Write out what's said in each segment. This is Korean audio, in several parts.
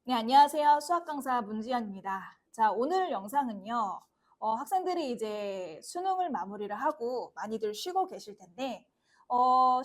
네, 안녕하세요. 수학 강사 문지연입니다. 자, 오늘 영상은요, 학생들이 이제 수능을 마무리를 하고 많이들 쉬고 계실 텐데,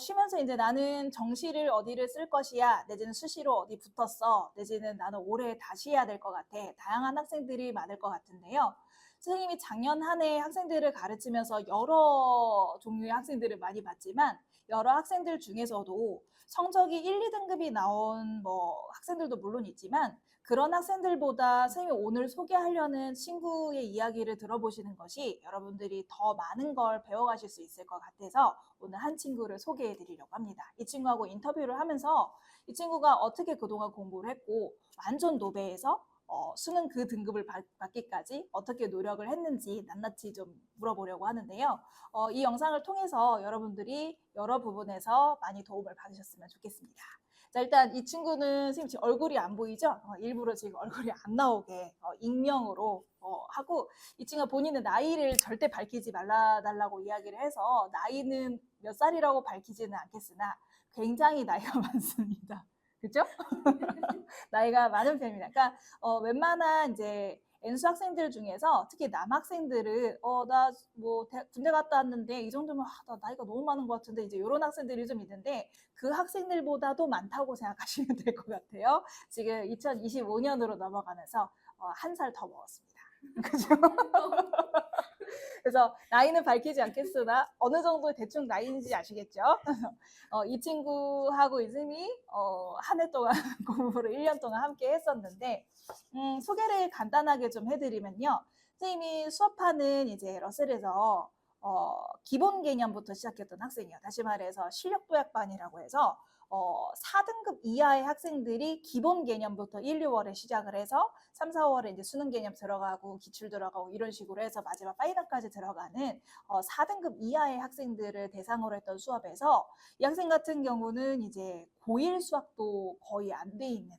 쉬면서 이제 나는 정시를 어디를 쓸 것이야, 내지는 수시로 어디 붙었어, 내지는 나는 올해 다시 해야 될 것 같아. 다양한 학생들이 많을 것 같은데요. 선생님이 작년 한 해 학생들을 가르치면서 여러 종류의 학생들을 많이 봤지만, 여러 학생들 중에서도 성적이 1, 2등급이 나온 뭐 학생들도 물론 있지만 그런 학생들보다 선생님이 오늘 소개하려는 친구의 이야기를 들어보시는 것이 여러분들이 더 많은 걸 배워가실 수 있을 것 같아서 오늘 한 친구를 소개해 드리려고 합니다. 이 친구하고 인터뷰를 하면서 이 친구가 어떻게 그동안 공부를 했고 완전 노베에서 수능 그 등급을 받기까지 어떻게 노력을 했는지 낱낱이 좀 물어보려고 하는데요. 이 영상을 통해서 여러분들이 여러 부분에서 많이 도움을 받으셨으면 좋겠습니다. 자, 일단 이 친구는 선생님 지금 얼굴이 안 보이죠? 일부러 지금 얼굴이 안 나오게 익명으로 하고, 이 친구가 본인의 나이를 절대 밝히지 말라달라고 이야기를 해서 나이는 몇 살이라고 밝히지는 않겠으나 굉장히 나이가 많습니다. 그죠? 나이가 많은 편입니다. 그러니까 웬만한 이제 N수 학생들 중에서 특히 남학생들은 나 뭐 군대 갔다 왔는데 이 정도면 나 나이가 너무 많은 것 같은데 이제 이런 학생들이 좀 있는데 그 학생들보다도 많다고 생각하시면 될 것 같아요. 지금 2025년으로 넘어가면서 한 살 더 먹었습니다. 그죠? 그래서 나이는 밝히지 않겠으나 어느 정도 대충 나이인지 아시겠죠? 이 친구하고 이즈미 한 해 동안 공부를 1년 동안 함께 했었는데 소개를 간단하게 좀 해드리면요. 선생님이 수업하는 이제 러셀에서 기본 개념부터 시작했던 학생이에요. 다시 말해서 실력도약반이라고 해서 4등급 이하의 학생들이 기본 개념부터 1, 2월에 시작을 해서 3, 4월에 이제 수능 개념 들어가고 기출 들어가고 이런 식으로 해서 마지막 파이널까지 들어가는 4등급 이하의 학생들을 대상으로 했던 수업에서 이 학생 같은 경우는 이제 고1 수학도 거의 안 돼 있는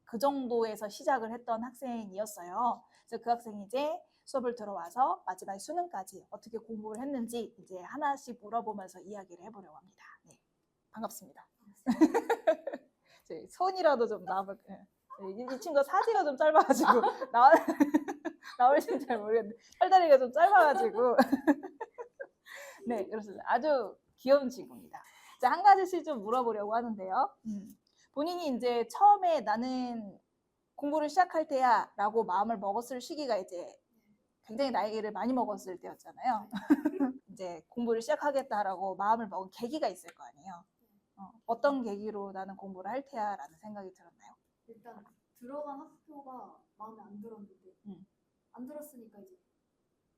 그 정도에서 시작을 했던 학생이었어요. 그래서 그 학생이 이제 수업을 들어와서 마지막 수능까지 어떻게 공부를 했는지 이제 하나씩 물어보면서 이야기를 해보려고 합니다. 네, 반갑습니다. 손이라도 좀 나올 이 친구 사지가 좀 짧아가지고 나올지 잘 모르겠는데 팔다리가 좀 짧아가지고 네, 그렇습니다. 아주 귀여운 친구입니다. 자, 한 가지씩 좀 물어보려고 하는데요. 본인이 이제 처음에 나는 공부를 시작할 때야 라고 마음을 먹었을 시기가 이제 굉장히 나이를 많이 먹었을 때였잖아요. 이제 공부를 시작하겠다라고 마음을 먹은 계기가 있을 거 아니에요. 어떤 계기로 나는 공부를 할 테야 라는 생각이 들었나요? 일단 들어간 학교가 마음에 안 들었는데 안 들었으니까 이제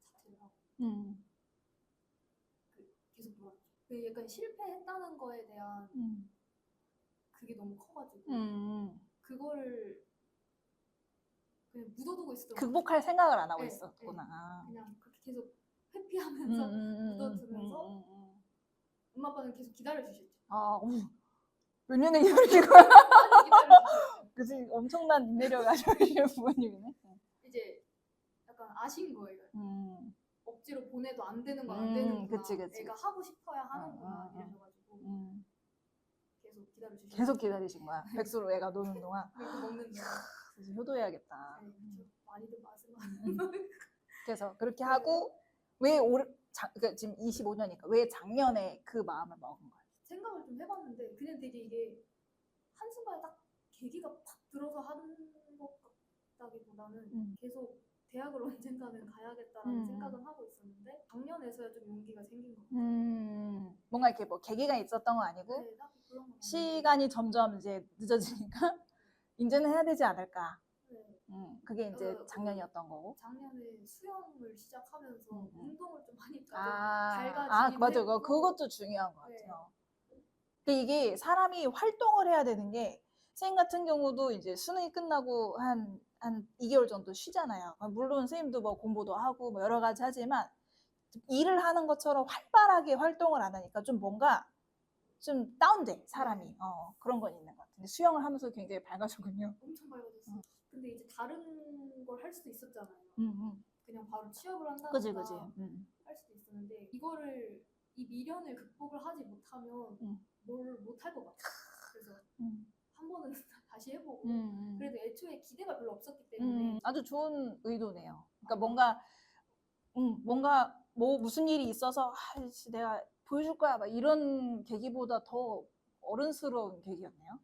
자퇴를 하고 계속 놀았죠. 약간 실패했다는 거에 대한 그게 너무 커가지고 그거를 그냥 묻어두고 있었던 극복할 생각을 안 하고 네, 있었구나. 네. 그냥 그렇게 계속 회피하면서 묻어두면서 엄마 아빠는 계속 기다려주셨죠. 몇 년의 이별이고 그치, 엄청난 인내력을 가지고 부모님이네. 이제 약간 아신 거예요. 억지로 보내도 안 되는 건 안 되는구나. 그치. 애가 하고 싶어야 하는구나 이러셔가지고 계속 기다리신 거야. 백수로 애가 노는 동안. 먹는 동안. 그래서 효도해야겠다. 많이들 마시고. 그래서 그렇게 하고 왜 그러니까 지금 25년이니까 왜 작년에 그 마음을 먹은 거야? 생각을 좀 해봤는데 그냥 되게 이게 한순간에 딱 계기가 팍 들어서 하는 것 같다기보다는 계속 대학을 언젠가는 가야겠다라는 생각은 하고 있었는데 작년에서야 좀 용기가 생긴 것 같아요. 뭔가 이렇게 뭐 계기가 있었던 건 아니고 네, 딱히 그런 건 시간이 점점 이제 늦어지니까 이제는 해야 되지 않을까. 네. 그게 이제 작년이었던 거고. 작년에 수영을 시작하면서 운동을 좀 하니까 맞아. 그것도 중요한 것 같아요. 근데 이게 사람이 활동을 해야 되는 게 선생님 같은 경우도 이제 수능이 끝나고 한 2개월 정도 쉬잖아요. 물론 선생님도 뭐 공부도 하고 뭐 여러 가지 하지만 일을 하는 것처럼 활발하게 활동을 안 하니까 좀 뭔가 좀 다운돼 사람이. 그런 건 있는 것 같은데 수영을 하면서 굉장히 밝아졌군요. 엄청 밝아졌어요. 근데 이제 다른 걸 할 수도 있었잖아요. 그냥 바로 취업을 한다던가 그지. 할 수도 있었는데 이 미련을 극복을 하지 못하면 뭘 못 할 것 같아요. 그래서 한 번은 다시 해보고 그래도 애초에 기대가 별로 없었기 때문에 아주 좋은 의도네요. 그러니까 뭔가 뭐 무슨 일이 있어서 씨, 내가 보여줄 거야 막 이런 계기보다 더 어른스러운 계기였네요.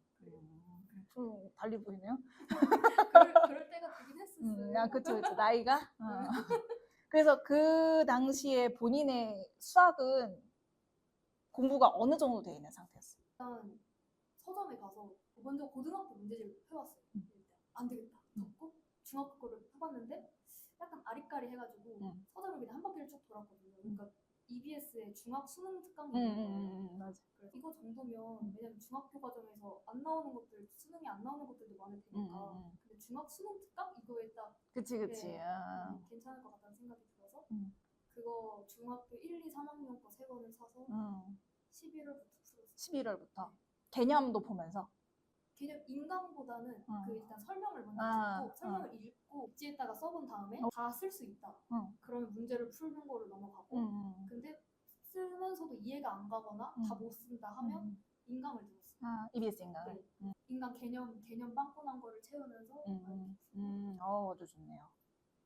좀 달리 보이네요. 그럴 때가 되긴 했었어요. 그쵸. 나이가. 그래서 그 당시에 본인의 수학은 공부가 어느 정도 돼 있는 상태였어요? 일단 서점에 가서 먼저 고등학교 문제집을 펴왔어요. 일단 안 되겠다. 덮고 중학교 거를 펴봤는데 약간 아리까리 해가지고 서점을 그냥 한 바퀴를 쭉 돌았거든요. 그러니까 EBS의 중학 수능 특강이 있는 거예요. 맞아. 그래서 이거 정도면 왜냐면 중학교 과정에서 안 나오는 것들, 수능이 안 나오는 것들도 많을 테니까 근데 중학 수능 특강 이거에 딱 그치. 괜찮을 것 같다는 생각이 들어서 그거 중학교 1, 2, 3학년 거 세 권을 사서 11월부터 풀었어요. 11월부터 개념도 보면서. 개념 인강보다는 그 일단 설명을 먼저 듣고 설명을 읽고 입지에다가 써본 다음에 다 쓸 수 있다. 그러면 문제를 푸는 거를 넘어가고 근데 쓰면서도 이해가 안 가거나 다 못 쓴다 하면 인강을 들었어요. EBS 인강을. 네. 인강 개념 빵꾸난 거를 채우면서 아주 좋네요.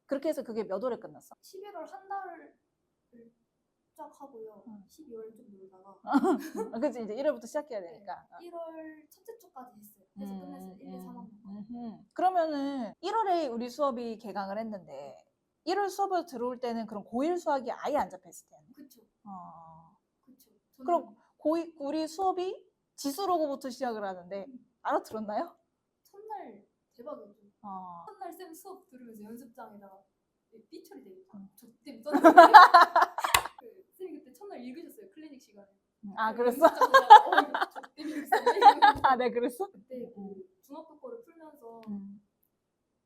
그렇게 해서 그게 몇 월에 끝났어? 11월 한 달을 쫙 하고요. 12월에 좀 놀다가 그치, 이제 1월부터 시작해야 되니까. 1월 첫째 주까지 했어요. 그래서 끝냈어요. 1, 2, 3학년. 그러면은 1월에 우리 수업이 개강을 했는데 1월 수업을 들어올 때는 그럼 고1 수학이 아예 안 잡혔을 때는? 그쵸. 그쵸. 그럼 우리 수업이 지수로고부터 시작을 하는데 알아들었나요? 첫날 대박이었죠. 첫날 쌤 수업 들으면서 연습장에다가 삐처리 돼 있다. 저때 썼는데 쌤이 그때 첫날 읽으셨어요. 클리닉 시간에. 그랬어? 저때 읽었어요. 네, 그랬어? 그때 중학교 거를 풀면서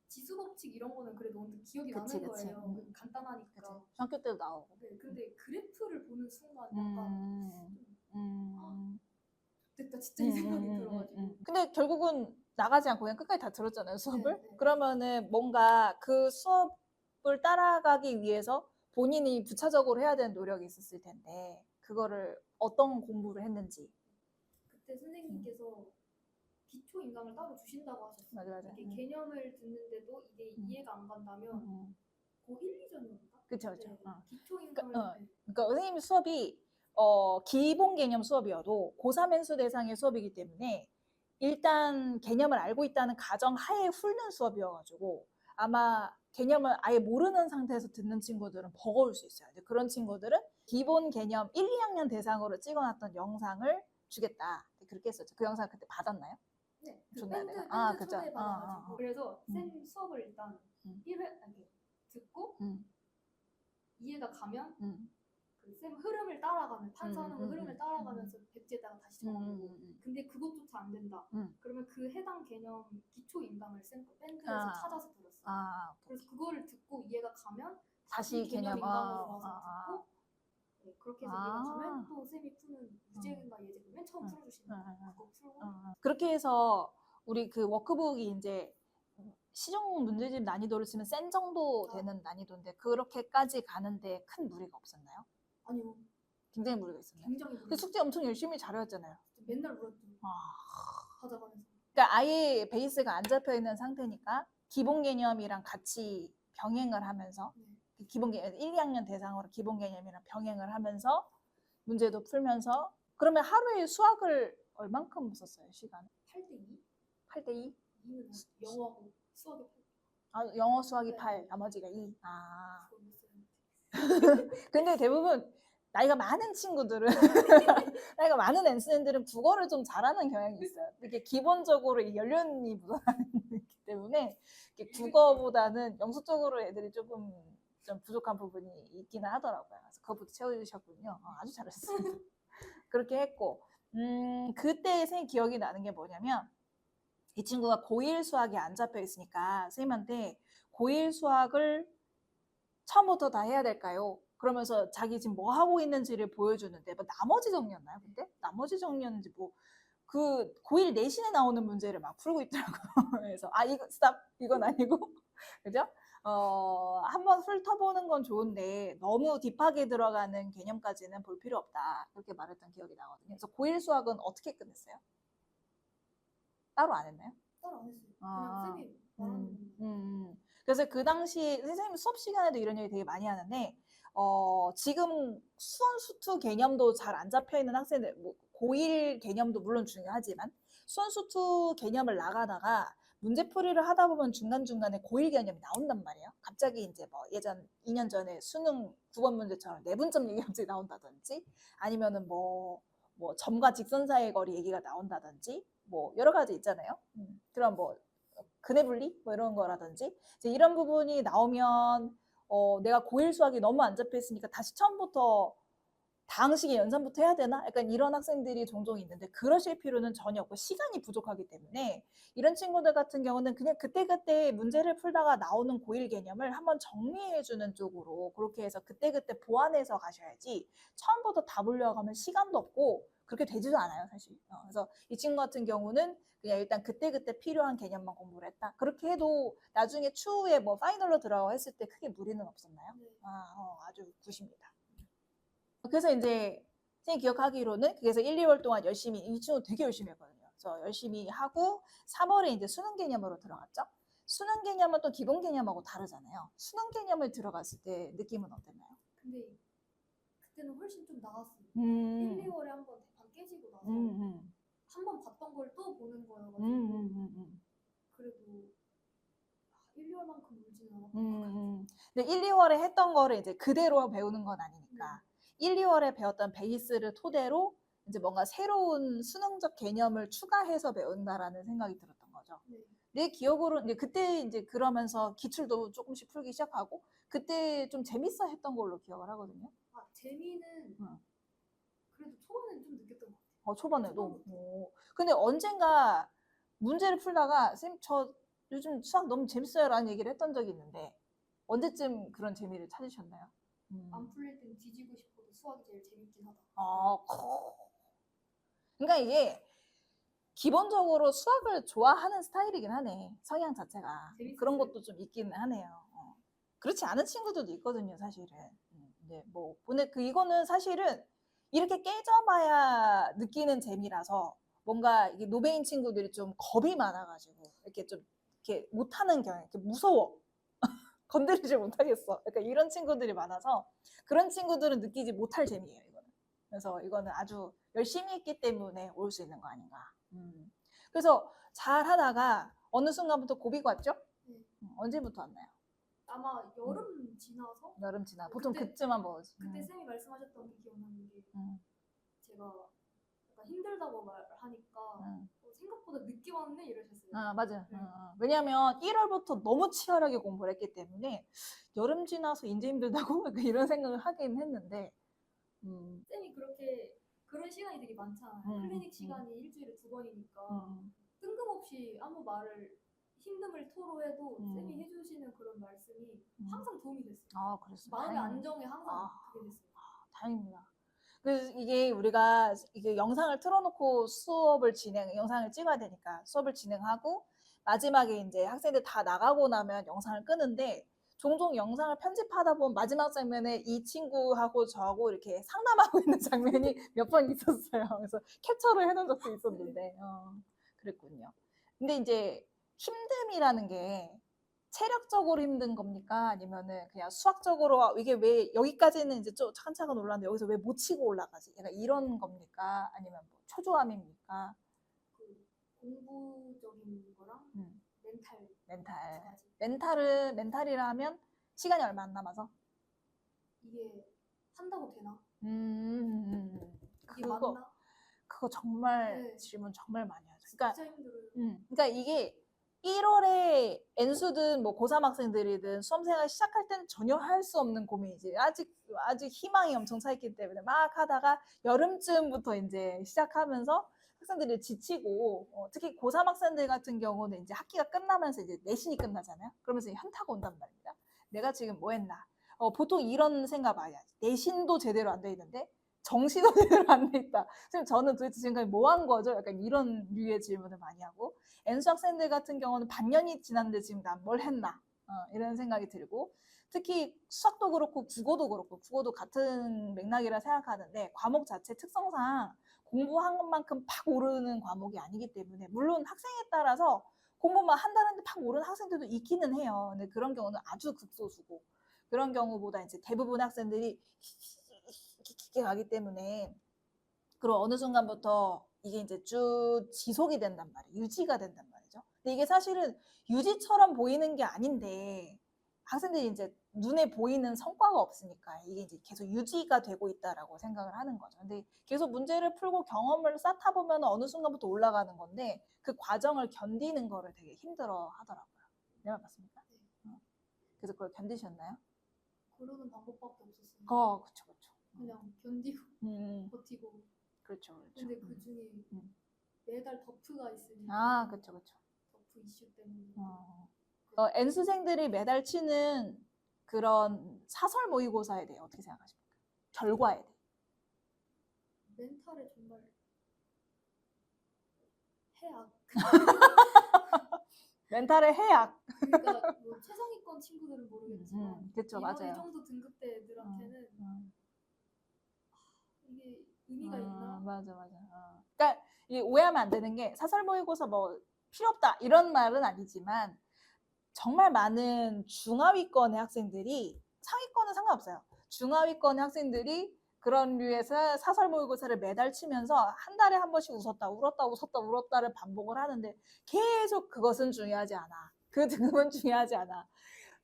지수 법칙 이런 거는 그래도 기억이 나는 거예요. 간단하니까. 중학교 때도 나오고. 네, 근데 그래프를 보는 순간 약간 됐다 진짜 이 생각이 들어가지고. 근데 결국은 나가지 않고 그냥 끝까지 다 들었잖아요, 수업을. 네. 그러면은 뭔가 그 수업을 따라가기 위해서 본인이 부차적으로 해야 되는 노력이 있었을 텐데 그거를 어떤 공부를 했는지. 그때 선생님께서 기초 인강을 따로 주신다고 하셨어요. 맞아. 이게 개념을 듣는데도 이게 이해가 안 간다면 고1, 2전이었나? 그쵸. 네, 기초 인강을 그러니까 선생님 수업이 기본 개념 수업이어도 고3 인수 대상의 수업이기 때문에 일단 개념을 알고 있다는 가정 하에 훑는 수업이어가지고 아마 개념을 아예 모르는 상태에서 듣는 친구들은 버거울 수 있어요. 근데 그런 친구들은 기본 개념 1, 2학년 대상으로 찍어놨던 영상을 주겠다. 그렇게 했었죠. 그 영상 그때 받았나요? 네, 줬나요, 밴드 내가? 그쵸. 초대 받아가지고 그래서 쌤 수업을 일단 1회 듣고 이해가 가면 그 쌤 흐름을 따라가는 판사하는 흐름을 따라가면서 백지에다가 다시 적어보고 근데 그것조차 안 된다. 그러면 그 해당 개념 기초 인강을 쌤 거 밴드에서 찾아서 들었어요. 그래서 그거를 듣고 이해가 가면 다시 개념 인강으로 와서 듣고 네, 그렇게 해서 이해가 가면 또 쌤이 푸는 무제인과 예제를 맨 처음 풀어주시는 그거 풀고 그렇게 해서 우리 그 워크북이 이제 시중 문제집 난이도를 치면 센 정도 되는 난이도인데 그렇게까지 가는데 큰 무리가 없었나요? 아니요. 굉장히 무리가 있었나요? 굉장히 무리가. 근데 숙제 엄청 열심히 잘했잖아요. 맨날 울었죠. 하자마자. 그러니까 아예 베이스가 안 잡혀 있는 상태니까 기본 개념이랑 같이 병행을 하면서 기본 개념 1, 2학년 대상으로 기본 개념이랑 병행을 하면서 문제도 풀면서 그러면 하루에 수학을 얼만큼 썼어요, 시간? 8대2? 8대2? 2는 영어하고 수학이 8. 영어 수학이 8, 나머지가 2. 근데 대부분 나이가 많은 친구들은 나이가 많은 NCN들은 국어를 좀 잘하는 경향이 있어요. 이게 기본적으로 이 연륜이 묻어나기 때문에 국어보다는 영수적으로 애들이 조금 좀 부족한 부분이 있기는 하더라고요. 그래서 그것부터 채워주셨군요. 아주 잘했습니다. 그렇게 했고 그때 선생님 기억이 나는 게 뭐냐면 이 친구가 고1 수학이 안 잡혀 있으니까 선생님한테 고1 수학을 처음부터 다 해야 될까요? 그러면서 자기 지금 뭐 하고 있는지를 보여주는데 뭐 나머지 정리였나요 그때? 나머지 정리였는지 뭐 그 고1 내신에 나오는 문제를 막 풀고 있더라고요. 그래서 이거 스탑 이건 아니고 그죠? 한번 훑어보는 건 좋은데 너무 딥하게 들어가는 개념까지는 볼 필요 없다 그렇게 말했던 기억이 나거든요. 그래서 고1 수학은 어떻게 끝냈어요? 따로 안 했나요? 따로 안 했어요. 그냥 쌤이 그래서 그 당시 선생님 수업 시간에도 이런 얘기 되게 많이 하는데 지금 수원 수투 개념도 잘 안 잡혀 있는 학생들, 뭐 고1 개념도 물론 중요하지만 수원 수투 개념을 나가다가 문제풀이를 하다 보면 중간중간에 고1 개념이 나온단 말이에요. 갑자기 이제 뭐 예전 2년 전에 수능 9번 문제처럼 내분점 얘기 갑자기 나온다든지 아니면은 뭐 점과 직선 사이의 거리 얘기가 나온다든지 뭐 여러 가지 있잖아요. 그런 뭐 근해 분리 뭐 이런 거라든지 이제 이런 부분이 나오면 내가 고1 수학이 너무 안 잡혀 있으니까 다시 처음부터 다항식의 연산부터 해야 되나? 약간 이런 학생들이 종종 있는데 그러실 필요는 전혀 없고 시간이 부족하기 때문에 이런 친구들 같은 경우는 그냥 그때그때 문제를 풀다가 나오는 고1 개념을 한번 정리해주는 쪽으로 그렇게 해서 그때그때 보완해서 가셔야지 처음부터 다 보려고 하면 시간도 없고 그렇게 되지도 않아요, 사실. 그래서 이 친구 같은 경우는 그냥 일단 그때그때 필요한 개념만 공부를 했다. 그렇게 해도 나중에 추후에 뭐 파이널로 들어가 했을 때 크게 무리는 없었나요? 네. 아주 굿입니다. 그래서 이제 선생님 기억하기로는 그래서 1, 2월 동안 열심히 이 친구 되게 열심히 했거든요. 그래서 열심히 하고 3월에 이제 수능 개념으로 들어갔죠. 수능 개념은 또 기본 개념하고 다르잖아요. 수능 개념을 들어갔을 때 느낌은 어땠나요? 근데 그때는 훨씬 좀 나았어요. 1, 음, 2월에 한번 대판 깨지고 나서 음, 한번 봤던 걸 또 보는 거여가지고 그래도 1, 2월만큼 울지는 않았던 것 같아요. 근데 1, 2월에 했던 거를 이제 그대로 배우는 건 아니니까 1, 2월에 배웠던 베이스를 토대로 이제 뭔가 새로운 수능적 개념을 추가해서 배운다라는 생각이 들었던 거죠. 네. 내 기억으로 이제 그때 이제 그러면서 기출도 조금씩 풀기 시작하고 그때 좀 재밌어 했던 걸로 기억을 하거든요. 재미는 응. 그래도 초반에는 좀 느꼈던 것 같아요. 초반에도. 근데 언젠가 문제를 풀다가 쌤 저 요즘 수학 너무 재밌어요라는 얘기를 했던 적이 있는데 언제쯤 그런 재미를 찾으셨나요? 안 풀릴 땐 뒤지고 싶어도 수학이 제일 재밌긴 하다. 그러니까 이게 기본적으로 수학을 좋아하는 스타일이긴 하네. 성향 자체가. 재밌었어요. 그런 것도 좀 있기는 하네요. 그렇지 않은 친구들도 있거든요, 사실은. 근데 뭐, 근데 이거는 사실은 이렇게 깨져봐야 느끼는 재미라서 뭔가 이게 노베인 친구들이 좀 겁이 많아가지고 이렇게 좀 이렇게 못하는 경향, 이렇게 무서워. 건드리지 못하겠어. 약간 이런 친구들이 많아서 그런 친구들은 느끼지 못할 재미예요, 이거는. 그래서 이거는 아주 열심히 했기 때문에 올 수 있는 거 아닌가. 그래서 잘 하다가 어느 순간부터 고비가 왔죠? 네. 언제부터 왔나요? 아마 여름 지나서 여름 지나. 보통 그때- 그쯤 한번 오지. 그때 쌤이 말씀하셨던 게 기억나는 게 제가 약간 힘들다고 말하니까 생각보다 늦게 왔네 이러셨어요. 맞아요. 네. 왜냐면 1월부터 너무 치열하게 공부를 했기 때문에 여름 지나서 이제 힘들다고 약간 이런 생각을 하긴 했는데 쌤이 그런 시간이 되게 많잖아요. 클리닉 시간이 일주일에 2번이니까 뜬금없이 아무 말을 힘듦을 토로해도 쌤이 해주시는 그런 말씀이 항상 도움이 됐어요. 그랬어요. 마음의 다행이네. 안정에 항상 그게 됐어요. 다행입니다. 그래서 이게 우리가 이게 영상을 틀어놓고 영상을 찍어야 되니까 수업을 진행하고 마지막에 이제 학생들 다 나가고 나면 영상을 끄는데 종종 영상을 편집하다 보면 마지막 장면에 이 친구하고 저하고 이렇게 상담하고 있는 장면이 몇 번 있었어요. 그래서 캡처를 해놓은 적도 있었는데, 그랬군요. 근데 이제 힘듦이라는 게 체력적으로 힘든 겁니까? 아니면은 그냥 수학적으로 이게 왜 여기까지는 이제 좀 차근차근 올랐는데 여기서 왜 못 치고 올라가지? 약간 이런 겁니까? 아니면 뭐 초조함입니까? 그 공부적인 거랑 멘탈 멘탈이라 하면 시간이 얼마 안 남아서 이게 한다고 되나? 이게 그거 맞나? 그거 정말 네. 질문 정말 많이 하죠. 그러니까 진짜 힘들어요. 그러니까 이게 1월에 N수든 뭐 고3 학생들이든 수험생활 시작할 때는 전혀 할 수 없는 고민이지. 아직 희망이 엄청 차 있기 때문에 막 하다가 여름쯤부터 이제 시작하면서 학생들이 지치고 특히 고3 학생들 같은 경우는 이제 학기가 끝나면서 이제 내신이 끝나잖아요. 그러면서 현타가 온단 말입니다. 내가 지금 뭐 했나? 보통 이런 생각 많이 하지. 내신도 제대로 안 돼 있는데 정시도 제대로 안 돼 있다. 지금 저는 도대체 지금까지 뭐 한 거죠? 약간 이런 류의 질문을 많이 하고 N수 학생들 같은 경우는 반년이 지났는데 지금 난 뭘 했나 이런 생각이 들고 특히 수학도 그렇고 국어도 같은 맥락이라 생각하는데 과목 자체 특성상 공부한 것만큼 팍 오르는 과목이 아니기 때문에 물론 학생에 따라서 공부만 한다는데 팍 모르는 학생들도 있기는 해요. 근데 그런 경우는 아주 극소수고 그런 경우보다 이제 대부분 학생들이 깊게 가기 때문에 그리고 어느 순간부터 이게 이제 쭉 지속이 된단 말이에요. 유지가 된단 말이죠. 근데 이게 사실은 유지처럼 보이는 게 아닌데 학생들이 이제 눈에 보이는 성과가 없으니까 이게 이제 계속 유지가 되고 있다라고 생각을 하는 거죠. 근데 계속 문제를 풀고 경험을 쌓다 보면 어느 순간부터 올라가는 건데 그 과정을 견디는 거를 되게 힘들어 하더라고요. 네, 맞습니까? 그래서 그걸 견디셨나요? 그러는 방법밖에 없었어요. 그쵸, 그쵸. 그냥 견디고 버티고. 그렇죠, 그렇죠. 근데 그 중에 매달 덮프가 있으니까. 아, 그쵸, 그쵸. 덮프 이슈 때문에. N수생들이 매달 치는 그런 사설 모의고사에 대해 어떻게 생각하십니까? 결과에 대해. 멘탈에 정말 해악. 멘탈의 해악. 그러니까 뭐 최상위권 친구들은 모르겠지만 그쵸, 이 맞아요. 정도 등급대 애들한테는 이게 의미가 있나? 맞아. 그러니까 이 오해하면 안 되는 게 사설 모의고사 뭐 필요 없다 이런 말은 아니지만 정말 많은 중하위권의 학생들이 상위권은 상관없어요. 중하위권의 학생들이 그런 류의 사설 모의고사를 매달 치면서 한 달에 한 번씩 울었다를 반복을 하는데 계속 그것은 중요하지 않아. 그 등급은 중요하지 않아.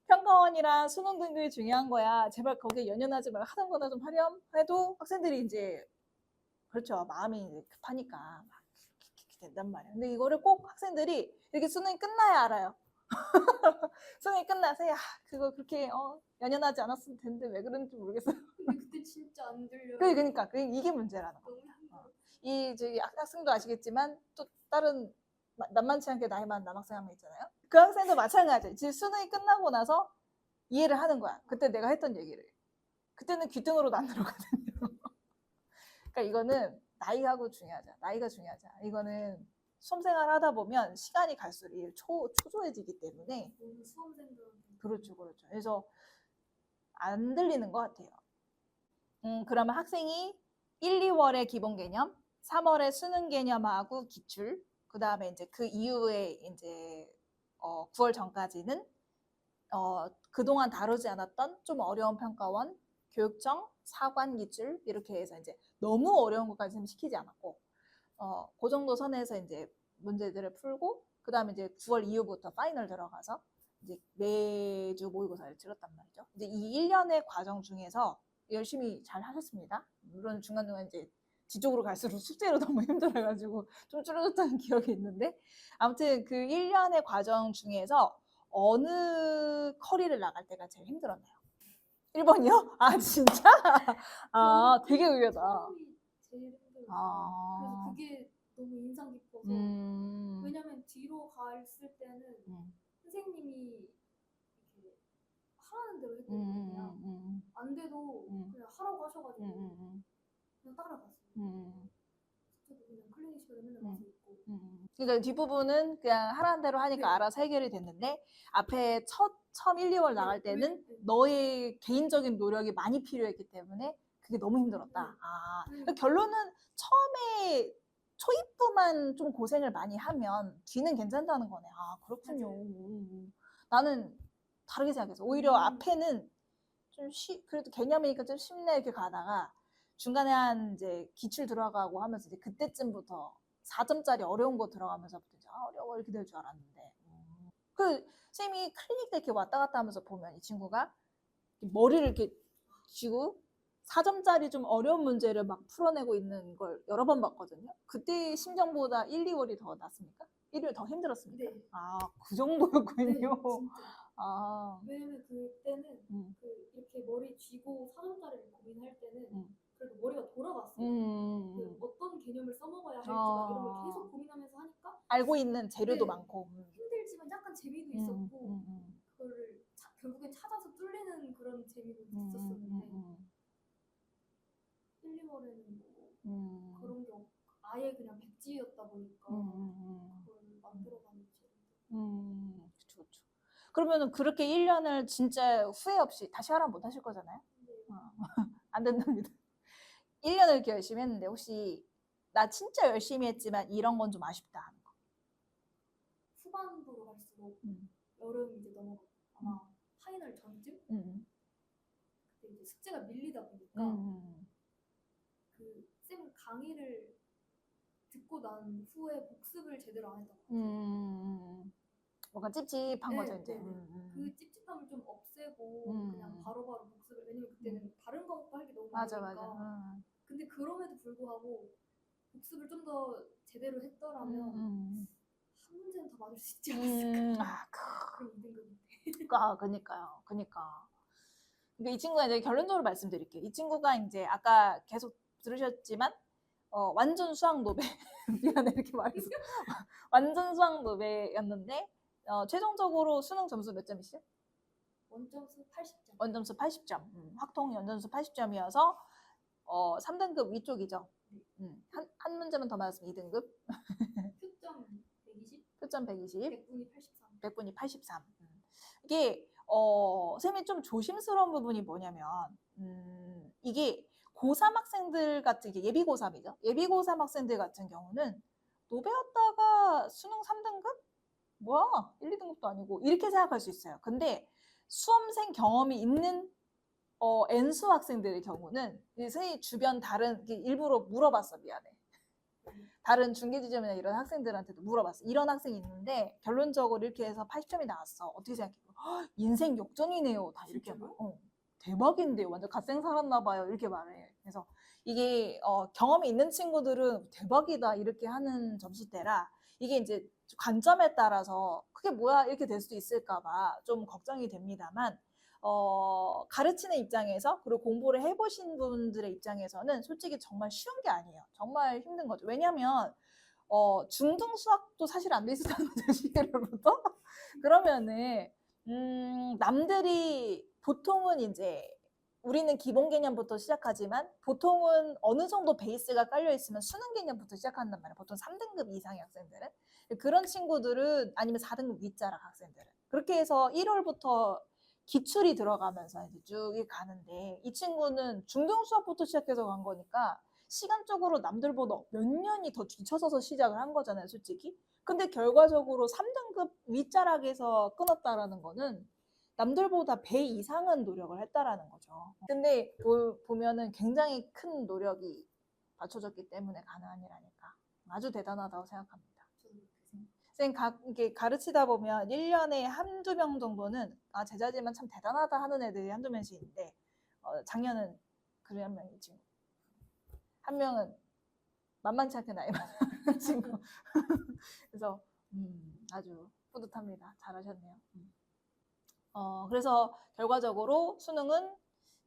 평가원이랑 수능 등급이 중요한 거야. 제발 거기에 연연하지 말고 하던 거나 좀 하렴 해도 학생들이 이제 그렇죠. 마음이 이제 급하니까 막 이렇게 된단 말이에요. 근데 이거를 꼭 학생들이 이렇게 수능이 끝나야 알아요. 수능이 끝나서 야 그거 그렇게 연연하지 않았으면 되는데 왜 그런지 모르겠어요. 근데 그때 진짜 안 들려요. 그러니까 이게 문제라는 거. 너무 힘들어. 이 저기 학생도 아시겠지만 또 다른 만만치 않게 나이 많은 남학생 한 명 있잖아요. 그 학생도 마찬가지예요. 지금 수능이 끝나고 나서 이해를 하는 거야. 그때 내가 했던 얘기를. 그때는 귀등으로도 안 들어가거든요. 그러니까 이거는 나이가 중요하지 않아. 이거는 수험생활 하다 보면 시간이 갈수록 초조해지기 때문에 수험생들한테 그렇죠. 그래서 안 들리는 것 같아요. 그러면 학생이 1, 2월에 기본 개념, 3월에 수능 개념하고 기출, 그 다음에 이제 그 이후에 이제 9월 전까지는 그동안 다루지 않았던 좀 어려운 평가원, 교육청, 사관 기출 이렇게 해서 이제 너무 어려운 것까지는 시키지 않았고 그 정도 선에서 이제 문제들을 풀고 그 다음에 이제 9월 이후부터 파이널 들어가서 이제 매주 모의고사를 치렀단 말이죠. 이제 이 1년의 과정 중에서 열심히 잘 하셨습니다. 물론 중간중간 이제 뒤쪽으로 갈수록 숙제로 너무 힘들어가지고 좀 줄어들었다는 기억이 있는데 아무튼 그 1년의 과정 중에서 어느 커리를 나갈 때가 제일 힘들었나요? 1번이요? 아 진짜? 아 되게 의외다. 처음이 제일 힘들었어요. 아. 그래서 그게 너무 인상 깊어서 왜냐면 뒤로 갔을 때는 선생님이 이렇게 하라는 대로 했거든요. 그냥 안 돼도 그냥 하라고 하셔가지고 그냥 따라갔어요. 저도 그냥 클리닉식으로 맨날 가서 있고. 그러니까 뒷부분은 그냥 하라는 대로 하니까 네. 알아서 해결이 됐는데 앞에 처음 1, 2월 나갈 때는 너의 개인적인 노력이 많이 필요했기 때문에 그게 너무 힘들었다. 아, 그러니까 결론은 처음에 초입부만 좀 고생을 많이 하면 뒤는 괜찮다는 거네. 아, 그렇군요. 나는 다르게 생각했어. 오히려 앞에는 좀 그래도 개념이니까 좀 쉽네 이렇게 가다가 중간에 한 이제 기출 들어가고 하면서 이제 그때쯤부터 4점짜리 어려운 거 들어가면서부터 이제 어려워 이렇게 될 줄 알았는데 그 쌤이 클리닉 때 이렇게 왔다 갔다 하면서 보면 이 친구가 머리를 이렇게 쥐고 4점짜리 좀 어려운 문제를 막 풀어내고 있는 걸 여러 번 봤거든요. 그때 심정보다 1, 2월이 더 낫습니까? 1월 더 힘들었습니까? 네. 아, 그 정도였군요. 네, 진짜. 아. 왜냐면 그때는 그 이렇게 머리 쥐고 4점짜리를 고민할 때는 그래도 머리가 돌아갔어요. 그 어떤 개념을 써먹어야 할지 막 이런 걸 계속 고민하면서 하니까 알고 있는 재료도 네, 많고 힘들지만 약간 재미도 있었고 그거를 결국엔 찾아서 뚫리는 그런 재미도 있었었는데 1, 2월에는 뭐 그런 게 아예 그냥 백지였다 보니까 그걸 만들어가는 그쵸. 그러면은 그렇게 1년을 진짜 후회 없이 다시 하라면 못 하실 거잖아요? 안 된답니다. 1년을 이렇게 열심히 했는데 혹시 나 진짜 열심히 했지만 이런 건 좀 아쉽다 하는 거. 후반부에 갈수록 음. 여름 이제 넘어가 아마 파이널 전쯤 그때 이제 숙제가 밀리다 보니까 그 쌤 강의를 듣고 난 후에 복습을 제대로 안 했던 것 같아요. 뭔가 찝찝한 네, 거죠, 이제. 네, 네. 그 찝찝함을 좀 없애고 그냥 바로바로 복습을, 왜냐면 그때는 다른 과목도 할 게 너무 맞아, 많으니까. 맞아. 근데 그럼에도 불구하고 복습을 좀 더 제대로 했더라면 한 문제는 더 맞을 수 있지 않았을까. 그럼 2등급인데. 그니까요. 그니까. 그러니까 이 친구가 이제 결론적으로 말씀드릴게요. 이 친구가 이제 아까 계속 들으셨지만, 완전 수학 노베. 미안해, 이렇게 말해서. 완전 수학 노베였는데, 최종적으로 수능 점수 몇 점이시죠? 원점수 80점. 원점수 80점. 확통 원점수 80점이어서, 3등급 위쪽이죠. 한 문제만 더 맞았으면 2등급. 표점 120? 표점 120. 100분이 83. 100분이 83. 이게, 쌤이 좀 조심스러운 부분이 뭐냐면, 이게 고3 학생들 같은 게 예비 고3이죠. 예비 고3 학생들 같은 경우는 노베였다가 수능 3등급? 뭐야? 1, 2등급도 아니고 이렇게 생각할 수 있어요. 근데 수험생 경험이 있는 N수 학생들의 경우는 선생님이 주변 다른 일부러 물어봤어. 미안해. 다른 중계지점이나 이런 학생들한테도 물어봤어. 이런 학생이 있는데 결론적으로 이렇게 해서 80점이 나왔어. 어떻게 생각해? 인생 역전이네요. 다 이렇게 말. 대박인데요. 완전 갓생 살았나 봐요. 이렇게 말해. 그래서 이게 경험이 있는 친구들은 대박이다 이렇게 하는 점수대라 이게 이제 관점에 따라서 그게 뭐야 이렇게 될 수도 있을까 봐 좀 걱정이 됩니다만 가르치는 입장에서 그리고 공부를 해보신 분들의 입장에서는 솔직히 정말 쉬운 게 아니에요. 정말 힘든 거죠. 왜냐면 중등 수학도 사실 안 돼 있었다는 거죠. 시기로부터. 그러면은 남들이 보통은 이제 우리는 기본 개념부터 시작하지만 보통은 어느 정도 베이스가 깔려 있으면 수능 개념부터 시작한단 말이에요. 보통 3등급 이상의 학생들은. 그런 친구들은 아니면 4등급 윗자락 학생들은. 그렇게 해서 1월부터 기출이 들어가면서 이제 쭉 가는데 이 친구는 중등 수학부터 시작해서 간 거니까 시간적으로 남들보다 몇 년이 더 뒤쳐서서 시작을 한 거잖아요, 솔직히. 근데 결과적으로 3등급 윗자락에서 끊었다라는 거는 남들보다 배 이상은 노력을 했다라는 거죠. 근데 보면은 굉장히 큰 노력이 받쳐졌기 때문에 가능한 일이니까 아주 대단하다고 생각합니다. 선생님 이렇게 가르치다 보면 1년에 한두 명 정도는 제자지만 참 대단하다 하는 애들이 한두 명씩 있는데 작년은 그래 한 명이 지금 한 명은 만만치 않게 나이 많은 친구. 그래서 아주 뿌듯합니다. 잘하셨네요. 그래서 결과적으로 수능은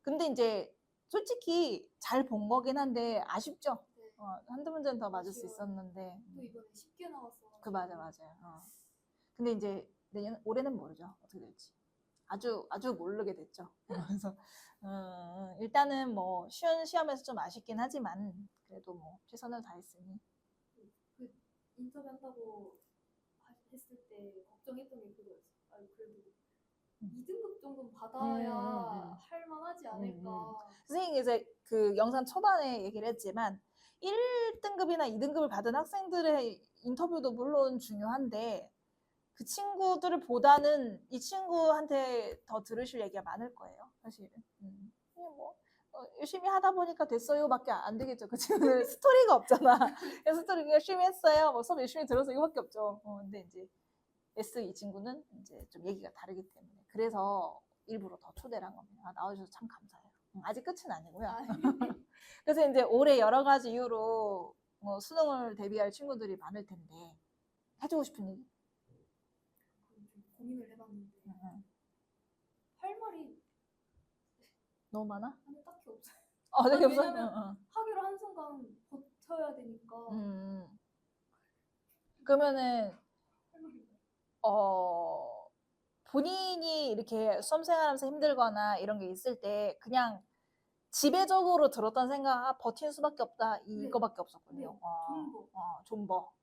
근데 이제 솔직히 잘 본 거긴 한데 아쉽죠. 네. 한두 문제는 더 맞을 수 아쉬워요. 있었는데. 또 이번에 쉽게 나왔어. 맞아요. 근데 이제 올해는 모르죠. 어떻게 될지. 아주 모르게 됐죠. 그래서 일단은 뭐 쉬운 시험에서 좀 아쉽긴 하지만 그래도 뭐 최선을 다했으니. 그 인터뷰 한다고 했을 때 걱정했던 게 그거였어. 그래도 2등급 정도는 받아야 할 만하지 않을까. 선생님이 이제 그 영상 초반에 얘기를 했지만 1등급이나 2등급을 받은 학생들의 인터뷰도 물론 중요한데 그 친구들을 보다는 이 친구한테 더 들으실 얘기가 많을 거예요. 사실은. 그냥 뭐 열심히 하다 보니까 됐어요 밖에 안 되겠죠. 그 친구는 스토리가 없잖아. 스토리 열심히 했어요. 뭐 수업 열심히 들어서 이거밖에 없죠. 근데 이제 S 이 친구는 이제 좀 얘기가 다르기 때문에 그래서 일부러 더 초대를 한 겁니다. 나와주셔서 참 감사해요. 아직 끝은 아니고요. 그래서 이제 올해 여러 가지 이유로 뭐 수능을 대비할 친구들이 많을 텐데 해주고 싶은 얘기? 좀 고민을 해봤는데 할 말이 너무 많아? 아니 딱히 없어요. 되게 없어? 왜냐면 하기로 한 순간 버텨야 되니까. 그러면은 본인이 이렇게 수험 생활하면서 힘들거나 이런 게 있을 때 그냥 지배적으로 들었던 생각, 버티는 수밖에 없다 이거밖에 없었군요. 존버.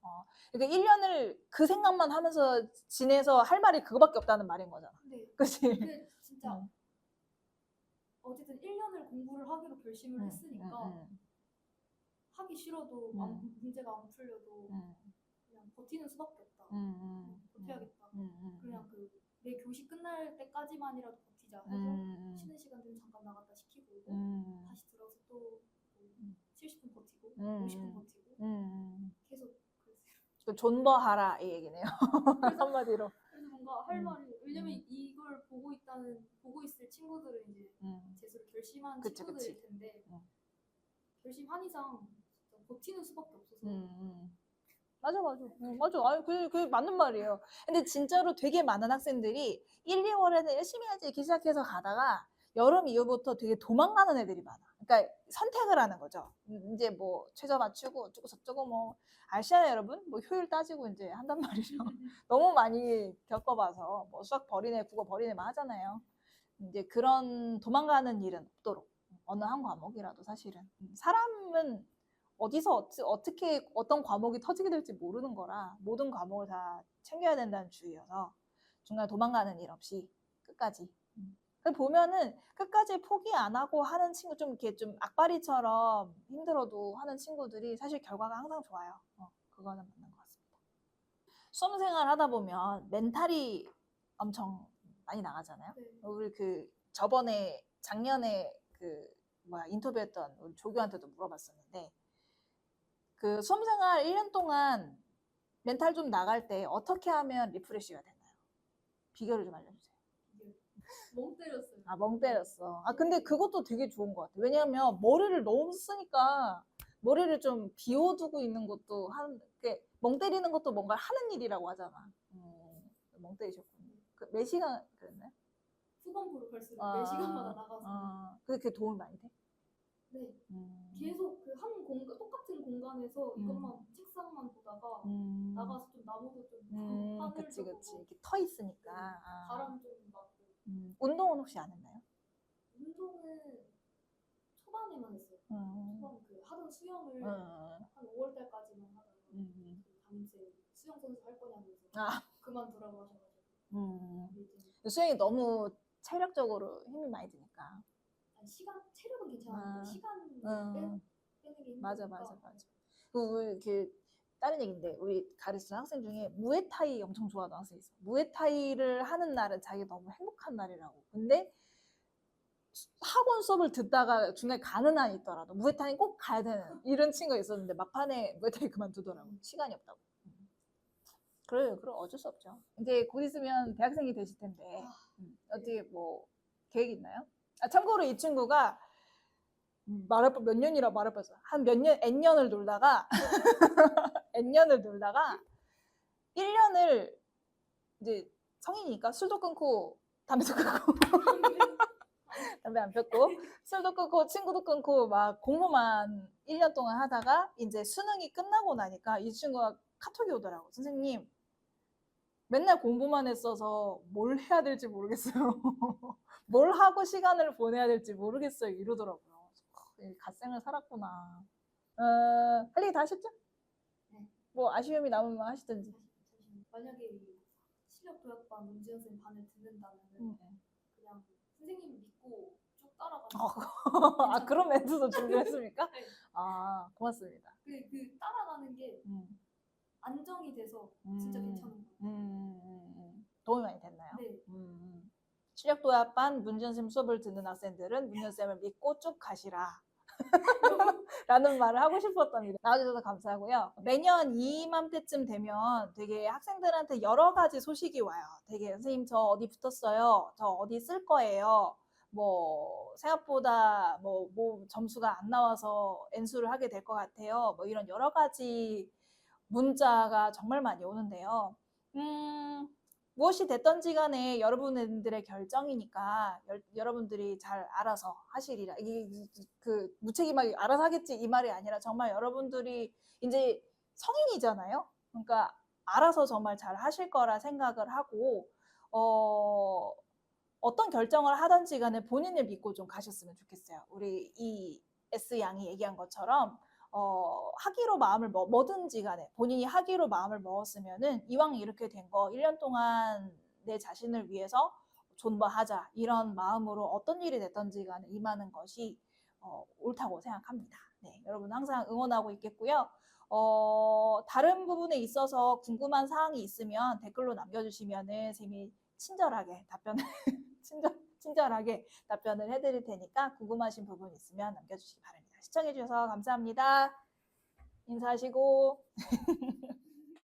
그러니까 1년을 그 생각만 하면서 지내서 할 말이 그거밖에 없다는 말인 거잖아. 네. 그치? 근데 진짜 어쨌든 1년을 공부를 하기로 결심을 했으니까 하기 싫어도 문제가 안 풀려도 그냥 버티는 수밖에 없다. 버텨야겠다. 그냥 내 교시 끝날 때까지만이라도 버티자 해서 쉬는 시간 되면 잠깐 나갔다 시키고 오고 다시 들어서 또 70분 버티고 50분 버티고 계속 그랬어요. 존버하라 이 얘기네요. 한마디로. 그래서 뭔가 할 말이 왜냐면 이걸 보고 있을 친구들은 이제 재수를 결심한 그치, 친구들일 그치. 텐데 결심한 이상 진짜 버티는 수밖에 없어서 맞아. 맞아. 아니, 그게 맞는 말이에요. 근데 진짜로 되게 많은 학생들이 1, 2월에는 열심히 하지 이렇게 시작해서 가다가 여름 이후부터 되게 도망가는 애들이 많아. 그러니까 선택을 하는 거죠. 이제 뭐 최저 맞추고 어쩌고 저쩌고 뭐 아시잖아요, 여러분? 뭐 효율 따지고 이제 한단 말이죠. 너무 많이 겪어봐서 뭐 수학 버리네, 국어 버리네만 하잖아요. 이제 그런 도망가는 일은 없도록 어느 한 과목이라도 사실은 사람은 어디서 어떻게 어떤 과목이 터지게 될지 모르는 거라 모든 과목을 다 챙겨야 된다는 주의여서 중간에 도망가는 일 없이 끝까지. 보면은 끝까지 포기 안 하고 하는 친구 좀 이렇게 좀 악바리처럼 힘들어도 하는 친구들이 사실 결과가 항상 좋아요. 그거는 맞는 것 같습니다. 수험생활 하다 보면 멘탈이 엄청 많이 나가잖아요. 네. 우리 작년에 인터뷰했던 우리 조교한테도 물어봤었는데 그 수험생활 1년 동안 멘탈 좀 나갈 때 어떻게 하면 리프레시가 되나요? 비결을 좀 알려주세요. 멍 때렸어요. 멍 때렸어. 근데 그것도 되게 좋은 것 같아. 왜냐하면 머리를 너무 쓰니까 머리를 좀 비워두고 있는 것도 멍 때리는 것도 뭔가 하는 일이라고 하잖아. 멍 때리셨군요. 몇 시간 그랬나요? 후반부로 갈수록 4시간마다 나가서 그게 도움이 많이 돼? 네. 계속 똑같은 공간에서 이것만 책상만 보다가 나가서 좀 나무도 좀 하늘도 그치. 보고 이렇게 터 있으니까. 바람 좀 맞고 운동은 혹시 안 했나요? 운동은 초반에만 했어요. 초반 하던 수영을 한 5월 달까지만 하다가 담임쌤이 수영 선수 할 거냐면서 그만두라고 하셔가지고 수영이 너무 체력적으로 힘이 많이 드니까. 체력은 괜찮은데 시간을 빼는 게 힘드니까. 맞아. 다른 얘기인데 우리 가르치는 학생 중에 무에타이 엄청 좋아하는 학생이 있어. 무에타이를 하는 날은 자기 너무 행복한 날이라고. 근데 학원 수업을 듣다가 중간에 가는 한이 있더라도 무에타이 꼭 가야 되는 이런 친구가 있었는데 막판에 무에타이 그만두더라고. 시간이 없다고. 그럼 어쩔 수 없죠. 이제 곧 있으면 대학생이 되실 텐데 어떻게 뭐 계획 있나요? 참고로 이 친구가 몇 년이라 말할 뻔했어. 한 N년을 놀다가 N년을 놀다가 1년을 이제 성인이니까 술도 끊고 담배도 끊고 담배 안 폈고 술도 끊고 친구도 끊고 막 공부만 1년 동안 하다가 이제 수능이 끝나고 나니까 이 친구가 카톡이 오더라고. 선생님 맨날 공부만 했어서 뭘 해야 될지 모르겠어요. 뭘 하고 시간을 보내야 될지 모르겠어요. 이러더라고요. 갓생을 살았구나. 할 얘기 다 하셨죠? 네. 뭐 아쉬움이 남으면 하시든지. 만약에 실력 도약반 문지연 쌤 반을 듣는다면 그냥 선생님 믿고 쭉 따라가는 그런 멘트도 준비했습니까? 네. 고맙습니다. 따라가는 게 안정이 돼서 진짜 괜찮은 거예요. 도움이 많이 됐나요? 네. 실력도약반 문지연쌤 수업을 듣는 학생들은 문지연쌤을 믿고 쭉 가시라. 라는 말을 하고 싶었답니다. 나와주셔서 감사하고요. 매년 이맘때쯤 되면 되게 학생들한테 여러 가지 소식이 와요. 되게 선생님 저 어디 붙었어요. 저 어디 쓸 거예요. 뭐 생각보다 뭐 점수가 안 나와서 N수를 하게 될 것 같아요. 뭐 이런 여러 가지 문자가 정말 많이 오는데요. 무엇이 됐던지 간에 여러분들의 결정이니까 여러분들이 잘 알아서 하시리라. 무책임하게 알아서 하겠지 이 말이 아니라 정말 여러분들이 이제 성인이잖아요. 그러니까 알아서 정말 잘 하실 거라 생각을 하고 어떤 결정을 하든지 간에 본인을 믿고 좀 가셨으면 좋겠어요. 우리 이 S양이 얘기한 것처럼 하기로 마음을 뭐든지 간에 본인이 하기로 마음을 먹었으면은 이왕 이렇게 된 거 1년 동안 내 자신을 위해서 존버하자 이런 마음으로 어떤 일이 됐든지 간에 임하는 것이 옳다고 생각합니다. 네, 여러분 항상 응원하고 있겠고요. 다른 부분에 있어서 궁금한 사항이 있으면 댓글로 남겨주시면은 쌤이 친절하게 답변을 친절하게 답변을 해드릴 테니까 궁금하신 부분 있으면 남겨주시기 바랍니다. 시청해주셔서 감사합니다. 인사하시고.